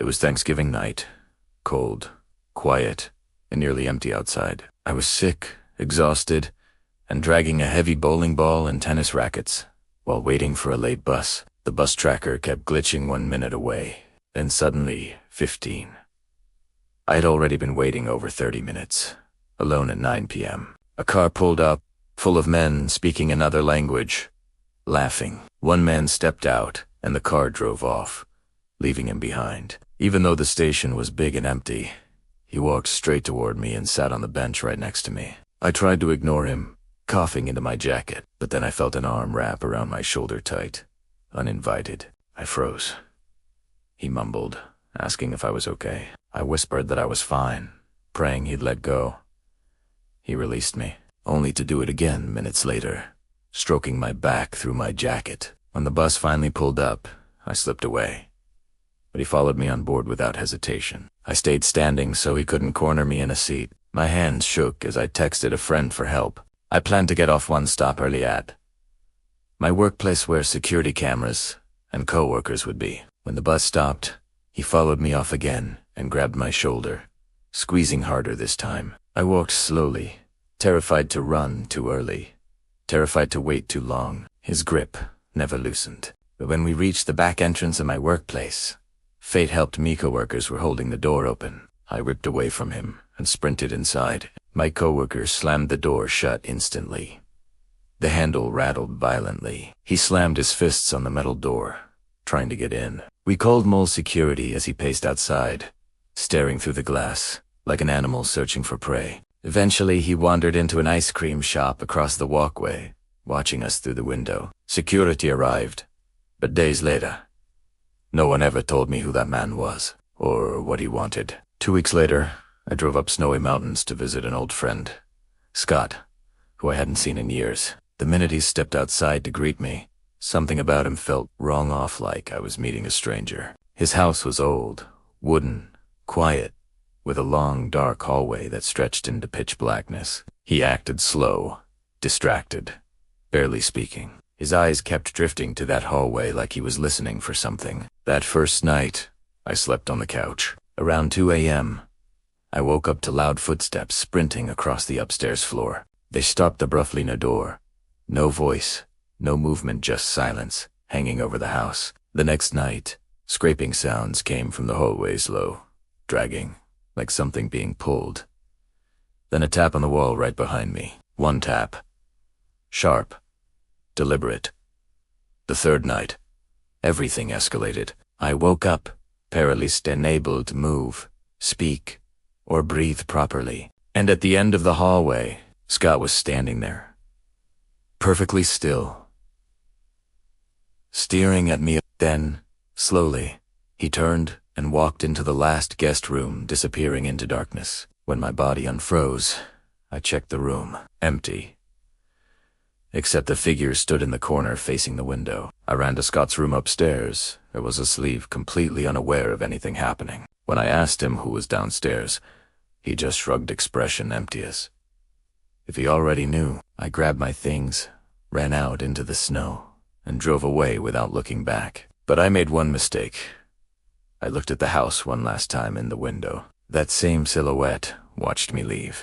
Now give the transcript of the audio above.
It was Thanksgiving night, cold, quiet, and nearly empty outside. I was sick, exhausted, and dragging a heavy bowling ball and tennis rackets while waiting for a late bus. The bus tracker kept glitching 1 minute away, then suddenly 15. I had already been waiting over 30 minutes, alone at 9 p.m. A car pulled up, full of men speaking another language, laughing. One man stepped out, and the car drove off, leaving him behind. Even though the station was big and empty, he walked straight toward me and sat on the bench right next to me. I tried to ignore him, coughing into my jacket, but then I felt an arm wrap around my shoulder tight, uninvited. I froze. He mumbled, asking if I was okay. I whispered that I was fine, praying he'd let go. He released me, only to do it again minutes later, stroking my back through my jacket. When the bus finally pulled up, I slipped away, but he followed me on board without hesitation. I stayed standing so he couldn't corner me in a seat. My hands shook as I texted a friend for help. I planned to get off one stop early at my workplace where security cameras and co-workers would be. When the bus stopped, he followed me off again and grabbed my shoulder, squeezing harder this time. I walked slowly, terrified to run too early, terrified to wait too long. His grip never loosened. But when we reached the back entrance of my workplace, fate helped me co-workers were holding the door open. I ripped away from him and sprinted inside. My co-worker slammed the door shut instantly. The handle rattled violently. He slammed his fists on the metal door, trying to get in. We called mall security as he paced outside, staring through the glass, like an animal searching for prey. Eventually, he wandered into an ice cream shop across the walkway, watching us through the window. Security arrived, but days later, no one ever told me who that man was, or what he wanted. 2 weeks later, I drove up snowy mountains to visit an old friend, Scott, who I hadn't seen in years. The minute he stepped outside to greet me, something about him felt wrong off, like I was meeting a stranger. His house was old, wooden, quiet, with a long, dark hallway that stretched into pitch blackness. He acted slow, distracted, barely speaking. His eyes kept drifting to that hallway like he was listening for something. That first night, I slept on the couch. Around 2 a.m., I woke up to loud footsteps sprinting across the upstairs floor. They stopped abruptly in a door. No voice, no movement, just silence, hanging over the house. The next night, scraping sounds came from the hallways, low, dragging, like something being pulled. Then a tap on the wall right behind me. One tap. Sharp. Deliberate. The third night, everything escalated. I woke up, paralyzed, unable to move, speak, or breathe properly. And at the end of the hallway, Scott was standing there, perfectly still, staring at me. Then, slowly, he turned and walked into the last guest room, disappearing into darkness. When my body unfroze, I checked the room. Empty. Except the figure stood in the corner facing the window. I ran to Scott's room upstairs. There was asleep, completely unaware of anything happening. When I asked him who was downstairs, he just shrugged, expression empty as if he already knew. I grabbed my things, ran out into the snow, and drove away without looking back. But I made one mistake. I looked at the house one last time in the window. That same silhouette watched me leave.